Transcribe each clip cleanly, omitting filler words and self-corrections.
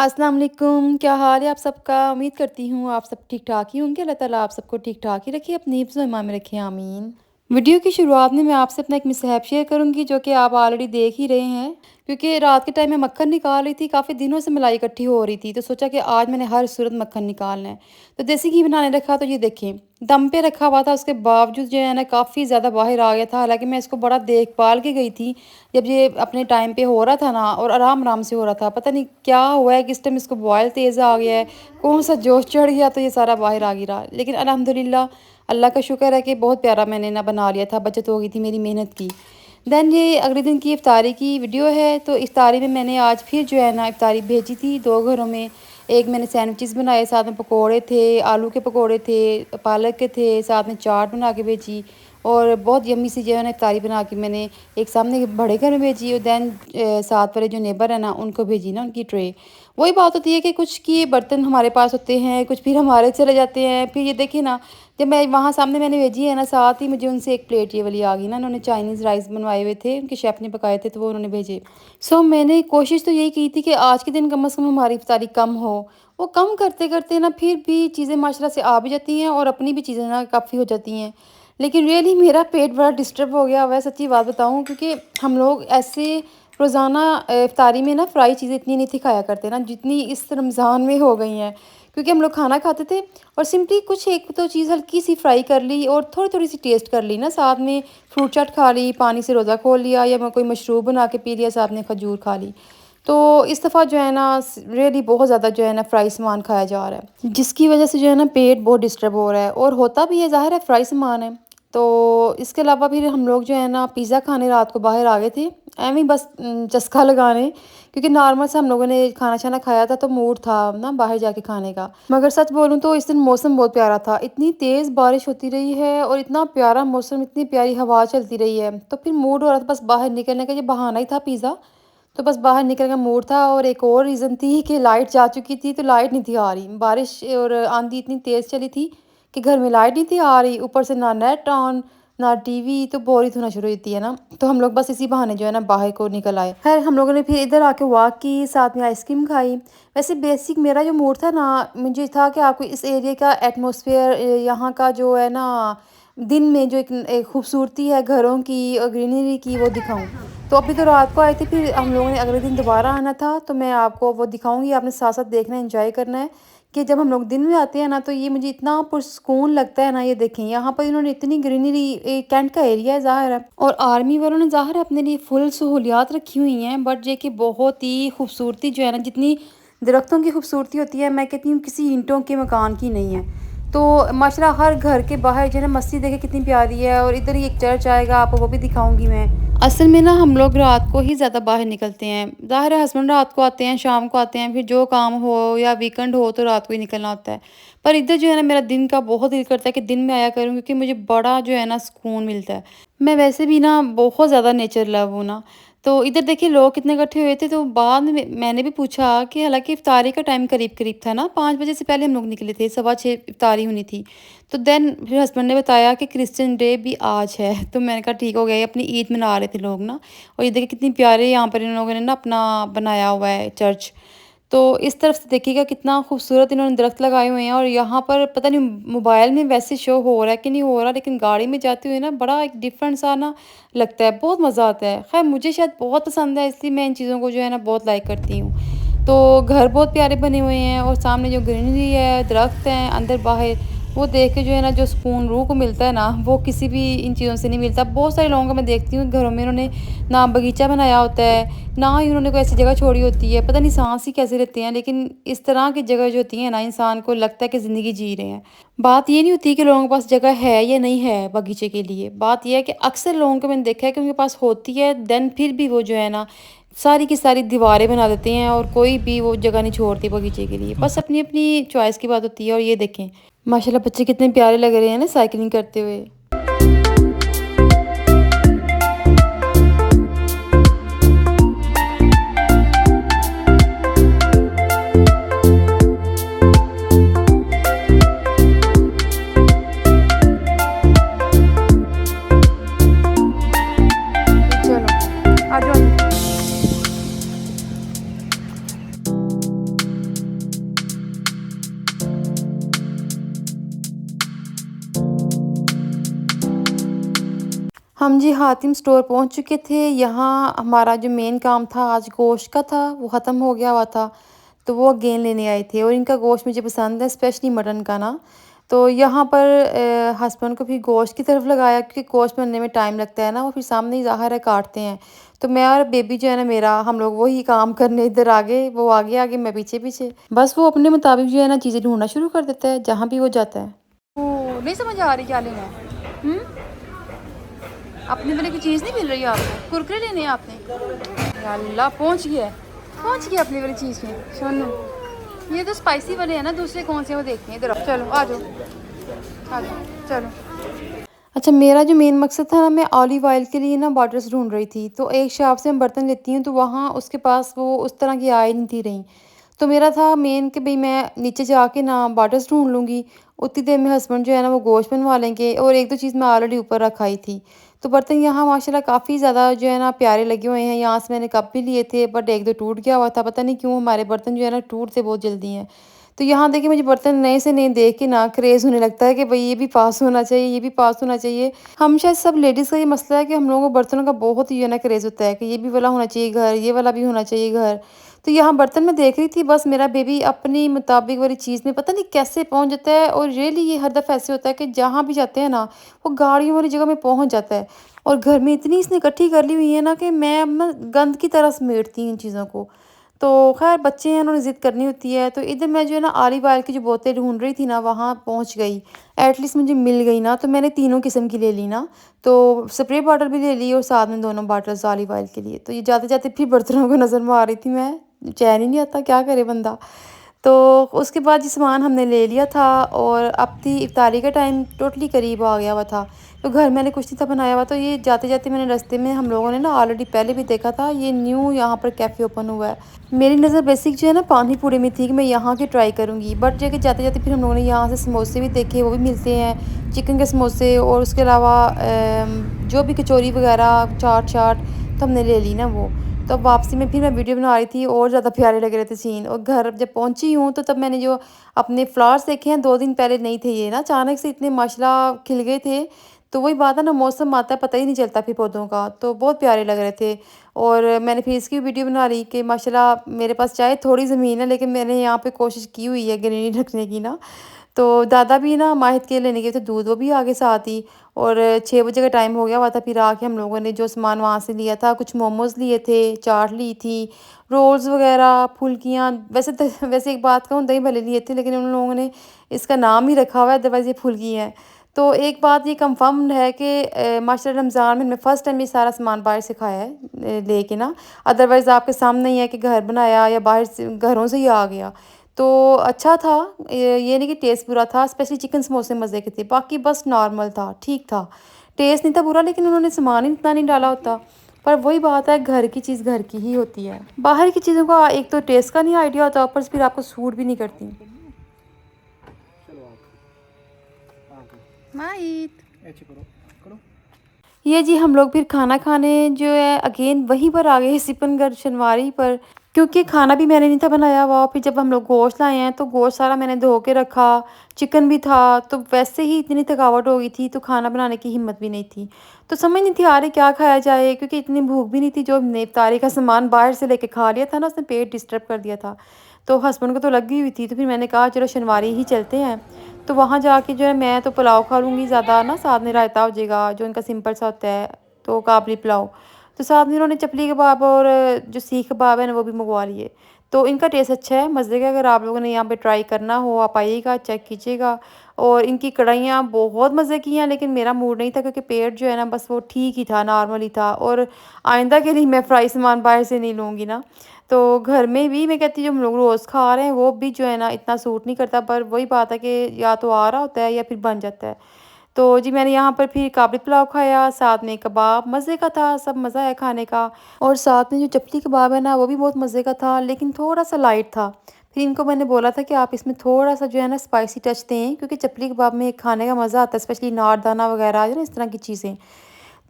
अस्सलाम वालेकुम, क्या हाल है आप सबका? उम्मीद करती हूँ आप सब ठीक-ठाक ही होंगे। अल्लाह ताला आप सबको ठीक-ठाक ही रखे, अपनी हिफ्ज़ व ईमान में रखे, आमीन। वीडियो की शुरुआत में मैं आपसे अपना एक मिसहैप शेयर करूँगी जो कि आप ऑलरेडी देख ही रहे हैं। क्योंकि रात के टाइम मैं मक्खन निकाल रही थी, काफ़ी दिनों से मलाई इकट्ठी हो रही थी, तो सोचा कि आज मैंने हर सूरत मक्खन निकालना है। तो देसी घी बनाने रखा, तो ये देखें, दम पे रखा हुआ था, उसके बावजूद जो है ना काफ़ी ज़्यादा बाहर आ गया था। हालाँकि मैं इसको बड़ा देखभाल के गई थी, जब ये अपने टाइम पे हो रहा था ना, और आराम-आराम से हो रहा था। पता नहीं क्या हुआ है, किस टाइम इसको बॉयल तेज़ आ गया है, कौन-सा जोश चढ़ गया, तो ये सारा बाहर आ गिरा। लेकिन अल्हम्दुलिल्लाह, अल्लाह का शुक्र है कि बहुत प्यारा मैंने ना बना लिया था, बचत हो गई थी मेरी मेहनत की। देन ये अगले दिन की इफ्तारी की वीडियो है, तो इफ्तारी में मैंने आज फिर जो है ना इफ्तारी भेजी थी 2 घरों में। एक मैंने सैंडविचेस बनाए, साथ में पकोड़े थे, आलू के पकोड़े थे, पालक के थे, साथ में चाट बना के भेजी, और बहुत यम्मी सी जो है ना इफ्तारी बना के मैंने एक सामने के बड़े घर में भेजी, और देन साथ वाले जो नेबर है ना उनको भेजी ना उनकी ट्रे। वही बात होती है कि कुछ की बर्तन हमारे पास होते हैं, कुछ फिर हमारे चले जाते हैं। फिर ये देखिए ना, जब मैं वहाँ सामने मैंने भेजी है ना, साथ ही मुझे उनसे एक प्लेट ये वाली आ गई ना, उन्होंने चाइनीज़ राइस बनवाए हुए थे, उनके शेफ़ ने पकाए थे, तो वो उन्होंने भेजे। सो मैंने कोशिश तो यही की थी कि आज के दिन कम से कम हमारी इफ्तारी कम हो। वो कम करते-करते ना फिर भी चीज़ें माशाल्लाह से आ भी जाती हैं, और अपनी भी चीज़ें ना काफ़ी हो जाती हैं। लेकिन रियली मेरा पेट बड़ा डिस्टर्ब हो गया हुआ है, सच्ची बात बताऊँ, क्योंकि हम लोग ऐसे रोज़ाना इफ्तारी में ना फ्राई चीज़ें इतनी नहीं थी खाया करते ना, जितनी इस रमज़ान में हो गई हैं। क्योंकि हम लोग खाना खाते थे, और सिंपली कुछ एक तो चीज़ हल्की सी फ्राई कर ली, और थोड़ी-थोड़ी सी टेस्ट कर ली ना, साथ में फ्रूट चाट खा ली, पानी से रोज़ा खोल लिया, या मैं कोई मशरूब बना के पी लिया, साथ में खजूर खा ली। तो इस दफ़ा जो है ना रियली बहुत ज़्यादा जो है ना फ्राई सामान खाया जा रहा है, जिसकी वज़ह से जो है ना पेट बहुत डिस्टर्ब हो रहा है, और होता भी है, ज़ाहिर है फ्राई सामान है। तो इसके अलावा फिर हम लोग जो है ना पिज़्ज़ा खाने रात को बाहर आ गए थे, ऐवें ही बस चस्का लगाने, क्योंकि नॉर्मल से हम लोगों ने खाना-शाना खाया था, तो मूड था ना बाहर जाके खाने का। मगर सच बोलूँ तो इस दिन मौसम बहुत प्यारा था, इतनी तेज़ बारिश होती रही है, और इतना प्यारा मौसम, इतनी प्यारी हवा चलती रही है, तो फिर मूड हो रहा था बस बाहर निकलने का, ये बहाना ही था पिज़्ज़ा। तो बस बाहर निकलने का मूड था, और एक और रीज़न थी कि लाइट जा चुकी थी, तो लाइट नहीं थी आ रही। बारिश और आंधी इतनी तेज़ चली थी कि घर में लाइट नहीं थी आ रही, ऊपर से ना नेट ऑन, ना टीवी, तो बोरियत होना शुरू होती है ना। तो हम लोग बस इसी बहाने जो है ना बाहर को निकल आए। खैर हम लोगों ने फिर इधर आके वॉक की, साथ में आइसक्रीम खाई। वैसे बेसिक मेरा जो मूड था ना, मुझे था कि आपको इस एरिया का एटमॉस्फेयर, यहाँ का जो है ना दिन में जो एक खूबसूरती है घरों की और ग्रीनरी की, वो दिखाऊँ। तो अभी तो रात को आई थी, फिर हम लोगों ने अगले दिन दोबारा आना था, तो मैं आपको वो दिखाऊँगी, आपने साथ-साथ देखना है, एन्जॉय करना है। कि जब हम लोग दिन में आते हैं ना, तो ये मुझे इतना पुरसुकून लगता है ना। ये देखें, यहाँ पर इन्होंने इतनी ग्रीनरी, कैंट का एरिया है ज़ाहिर है, और आर्मी वालों ने ज़ाहिर है अपने लिए फुल सहूलियात रखी हुई हैं, बट ये कि बहुत ही खूबसूरती जो है ना, जितनी दरख्तों की खूबसूरती होती है, मैं कहती हूँ किसी ईंटों के मकान की नहीं है। तो माशाल्लाह हर घर के बाहर जो है ना मस्जिद देखे कितनी प्यारी है, और इधर ही एक चर्च आएगा, आपको वो भी दिखाऊंगी मैं। असल में ना हम लोग रात को ही ज़्यादा बाहर निकलते हैं, ज़ाहिर है हस्बैंड रात को आते हैं, शाम को आते हैं, फिर जो काम हो या वीकेंड हो तो रात को ही निकलना होता है। पर इधर जो है ना मेरा दिन का बहुत दिल करता है कि दिन में आया करूँ, क्योंकि मुझे बड़ा जो है ना सुकून मिलता है। मैं वैसे भी ना बहुत ज़्यादा नेचर लव हूँ ना। तो इधर देखिए लोग कितने इकट्ठे हुए थे, तो बाद में मैंने भी पूछा कि हालांकि इफ्तारी का टाइम करीब-करीब था ना, 5 बजे से पहले हम लोग निकले थे, 6:15 इफ्तारी होनी थी। तो देन फिर हस्बैंड ने बताया कि क्रिश्चियन डे भी आज है। तो मैंने कहा ठीक हो गया, ये अपनी ईद मना रहे थे लोग ना। और ये देखिए कितनी प्यारे यहाँ पर इन लोगों ने ना अपना बनाया हुआ है चर्च। तो इस तरफ से देखिएगा कितना खूबसूरत इन्होंने दरख्त लगाए हुए हैं, और यहाँ पर पता नहीं मोबाइल में वैसे शो हो रहा है कि नहीं हो रहा, लेकिन गाड़ी में जाते हुए ना बड़ा एक डिफरेंट सा ना लगता है, बहुत मज़ा आता है। खैर मुझे शायद बहुत पसंद है, इसलिए मैं इन चीज़ों को जो है ना बहुत लाइक करती हूँ। तो घर बहुत प्यारे बने हुए हैं, और सामने जो ग्रीनरी है, दरख्त हैं अंदर बाहर, वो देख के जो है ना जो सुकून रूह को मिलता है ना, वो किसी भी इन चीज़ों से नहीं मिलता। बहुत सारे लोगों को मैं देखती हूँ घरों में इन्होंने ना बगीचा बनाया होता है, ना ही उन्होंने कोई ऐसी जगह छोड़ी होती है, पता नहीं साँस ही कैसे लेते हैं, लेकिन इस तरह की जगह जो होती है ना, इंसान को लगता है कि ज़िंदगी जी रहे हैं। बात ये नहीं होती कि लोगों के पास जगह है या नहीं है बगीचे के लिए, बात ये है कि अक्सर लोगों को मैंने देखा है कि उनके पास होती है, देन फिर भी वो जो है ना सारी की सारी दीवारें बना देते हैं, और कोई भी वो जगह नहीं छोड़ते बगीचे के लिए। बस अपनी-अपनी चॉइस की बात होती है। और ये देखें, माशाल्लाह बच्चे कितने प्यारे लग रहे हैं ना साइकिलिंग करते हुए। चलो, आ जाओ। हम जी हातिम स्टोर पहुंच चुके थे। यहाँ हमारा जो मेन काम था आज गोश्त का था, वो ख़त्म हो गया हुआ था। तो वो अगेन लेने आए थे और इनका गोश्त मुझे पसंद है, स्पेशली मटन का ना। तो यहाँ पर हस्बैंड को फिर गोश्त की तरफ लगाया क्योंकि गोश्त बनने में टाइम लगता है ना, वो फिर सामने ही ज़ाहिर है काटते हैं। तो मैं और बेबी जो है ना मेरा, हम लोग वही काम करने, इधर आगे वो आगे आगे मैं पीछे पीछे, बस वो अपने मुताबिक जो है ना चीज़ें ढूंढना शुरू कर देता है जहाँ भी वो जाता है। ओ नहीं समझ आ रही क्या लेना है। अपने वाले की चीज़ नहीं मिल रही है आपको, कुरकुरे लेने हैं आपने। या अल्लाह पहुंच गया है, पहुंच गया अपनी वाली चीज़ में। सोनू ये तो स्पाइसी वाले हैं ना, दूसरे कौन से हैं वो देखते हैं। इधर आओ, चलो आ जाओ, आ जाओ चलो। अच्छा, मेरा जो मेन मकसद था ना, मैं ऑलिव ऑयल के लिए ना बॉटल्स ढूंढ रही थी। तो एक शॉप से मैं बर्तन लेती हूँ तो वहाँ उसके पास वो उस तरह की आई नहीं थी रही। तो मेरा था मेन कि भाई मैं नीचे जाके ना बॉटल्स ढूंढ लूँगी। उतनी देर में हस्बैंड जो है ना वो गोश्त बनवा लेंगे और एक दो चीज़ मैं ऑलरेडी ऊपर रखाई थी। तो बर्तन यहाँ माशाल्लाह काफ़ी ज़्यादा जो है ना प्यारे लगे हुए हैं। यहाँ से मैंने कप भी लिए थे बट एक दो टूट गया हुआ था। पता नहीं क्यों हमारे बर्तन जो है ना टूटते बहुत जल्दी हैं। तो यहाँ देखिए मुझे बर्तन नए से नए देख के ना क्रेज़ होने लगता है कि भई ये भी पास होना चाहिए, ये भी पास होना चाहिए। हम शायद सब लेडीज़ का ये मसला है कि हम लोगों को बर्तनों का बहुत ही जो है ना क्रेज़ होता है कि ये भी वाला होना चाहिए घर, ये वाला भी होना चाहिए घर। तो यहाँ बर्तन मैं देख रही थी, बस मेरा बेबी अपनी मुताबिक वाली चीज़ में पता नहीं कैसे पहुँच जाता है और रियली ये हर दफ़ा ऐसे होता है कि जहाँ भी जाते हैं ना, वो गाड़ियों वाली जगह में पहुँच जाता है। और घर में इतनी इसने इकट्ठी कर ली हुई है ना कि मैं अब ना गंद की तरह समेटती हूँ इन चीज़ों को। तो ख़ैर बच्चे हैं, उन्होंने ज़िद करनी होती है। तो इधर मैं जो है ना ऑलिव ऑयल की जो बोतलें ढूँढ रही थी ना, वहाँ पहुँच गई। एटलीस्ट मुझे मिल गई ना, तो मैंने तीनों किस्म की ले ली ना। तो स्प्रे बॉटल भी ले ली और साथ में दोनों बॉटल्स ऑलिव ऑयल के लिए। तो ये जाते-जाते फिर बर्तनों को नज़र मार रही थी मैं, चैन ही नहीं आता, क्या करे बंदा। तो उसके बाद ये सामान हमने ले लिया था और अब थी इफ्तारी का टाइम, टोटली करीब आ गया हुआ था। तो घर मैंने कुछ नहीं था बनाया हुआ, तो ये जाते-जाते मैंने रास्ते में हम लोगों ने ना ऑलरेडी पहले भी देखा था, ये न्यू यहाँ पर कैफ़े ओपन हुआ है। मेरी नज़र बेसिक जो है ना पानी पूरी में थी कि मैं यहाँ की ट्राई करूँगी, बट जो कि जाते-जाते फिर हम लोगों ने यहाँ से समोसे भी देखे, वो भी मिलते हैं, चिकन के समोसे और उसके अलावा जो भी कचौरी वगैरह, चाट-शाट, तो हमने ले ली ना वो। तो अब वापसी में फिर मैं वीडियो बना रही थी और ज़्यादा प्यारे लग रहे थे सीन। और घर जब पहुँची हूँ तो तब मैंने जो अपने फ्लावर्स देखे हैं, 2 दिन पहले नहीं थे ये ना, अचानक से इतने माशाल्लाह खिल गए थे। तो वही बात है ना, मौसम आता है पता ही नहीं चलता फिर पौधों का, तो बहुत प्यारे लग रहे थे। और मैंने फिर इसकी वीडियो बना ली कि माशाल्लाह मेरे पास चाहे थोड़ी ज़मीन है लेकिन मैंने यहाँ पे कोशिश की हुई है ग्रीनरी रखने की ना। तो दादा भी ना माहिर के लेने गए थे दूध, वो भी आगे साथ ही। और 6 बजे का टाइम हो गया हुआ था, फिर आके हम लोगों ने जो सामान वहाँ से लिया था, कुछ मोमोज़ लिए थे, चाट ली थी, रोल्स वग़ैरह, फुल्कियाँ। वैसे तो वैसे एक बात कहूँ, दही भल्ले लिए थे लेकिन उन लोगों ने इसका नाम ही रखा हुआ है, अदरवाइज़ ये फुल्की हैं। तो एक बात ये कन्फर्म्ड है कि माशाल्लाह रमज़ान में मैं फ़र्स्ट टाइम ये सारा सामान बाहर से खाया है लेके ना। अदरवाइज़ आपके सामने ही है कि घर बनाया या बाहर से घरों से ही आ गया। तो अच्छा था, ये नहीं कि टेस्ट बुरा था, स्पेशली चिकन समोसे मज़े के थे, बाकी बस नॉर्मल था, ठीक था। टेस्ट नहीं था बुरा, लेकिन उन्होंने सामान ही इतना नहीं डाला होता। पर वही बात है, घर की चीज़ घर की ही होती है। बाहर की चीज़ों का एक तो टेस्ट का नहीं आइडिया होता, ऊपर से फिर आपको सूट भी नहीं करती। माहित ऐसे करो, करो। ये जी हम लोग फिर खाना खाने जो है अगेन वहीं पर आ गए, सिपनगढ़ शनवारी पर। क्योंकि खाना भी मैंने नहीं था बनाया हुआ, फिर जब हम लोग गोश्त लाए हैं तो गोश्त सारा मैंने धो के रखा, चिकन भी था। तो वैसे ही इतनी थकावट हो गई थी तो खाना बनाने की हिम्मत भी नहीं थी। तो समझ नहीं थी आ रही क्या खाया जाए, क्योंकि इतनी भूख भी नहीं थी। जो हमने इफ्तारी का सामान बाहर से लेके खा लिया था ना, उसने पेट डिस्टर्ब कर दिया था। तो हस्बैंड को तो लगी हुई थी, तो फिर मैंने कहा चलो शनवारी ही चलते हैं। तो वहाँ जाके जो है मैं तो पुलाव खा लूँगी ज़्यादा ना, साथ में रायता हो जाएगा जो इनका सिंपल सा होता है, तो काबली पुलाव। तो साथ में उन्होंने चपली कबाब और जो सीख कबाब है ना वो भी मंगवा लिए। तो इनका टेस्ट अच्छा है, मज़े का। अगर आप लोगों ने यहाँ पे ट्राई करना हो, आप आइएगा, चेक कीजिएगा। और इनकी कढ़ाइयाँ बहुत मज़े की हैं, लेकिन मेरा मूड नहीं था क्योंकि पेट जो है ना बस वो ठीक ही था, नॉर्मल ही था। और आइंदा के लिए मैं फ्राई सामान बाहर से नहीं लूँगी ना। तो घर में भी मैं कहती हूँ जो हम लोग रोज़ खा रहे हैं वो भी जो है ना इतना सूट नहीं करता। पर वही बात है कि या तो आ रहा होता है या फिर बन जाता है। तो जी मैंने यहाँ पर फिर काबली पुलाव खाया, साथ में कबाब मज़े का था, सब मज़ा है खाने का। और साथ में जो चपली कबाब है ना वो भी बहुत मज़े का था, लेकिन थोड़ा-सा लाइट था। फिर इनको मैंने बोला था कि आप इसमें थोड़ा-सा जो है ना स्पाइसी टच दें, क्योंकि चपली कबाब में खाने का मज़ा आता है, स्पेशली अनारदाना वगैरह जो ना इस तरह की चीज़ें।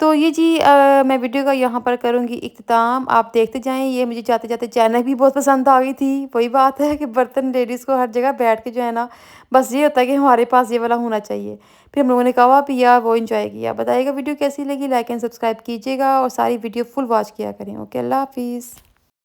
तो ये जी मैं वीडियो का यहाँ पर करूँगी इख्तिताम। आप देखते जाएँ। ये मुझे जाते-जाते चाइना भी बहुत पसंद आ गई थी। वही बात है कि बर्तन लेडीज़ को हर जगह बैठ के जो है ना, बस ये होता है कि हमारे पास ये वाला होना चाहिए। फिर हम लोगों ने कहा पिया, वो एन्जॉय किया। बताइएगा वीडियो कैसी लगी, लाइक एंड सब्सक्राइब कीजिएगा और सारी वीडियो फुल वॉच किया करें। ओके, अल्लाह हाफ़िज़।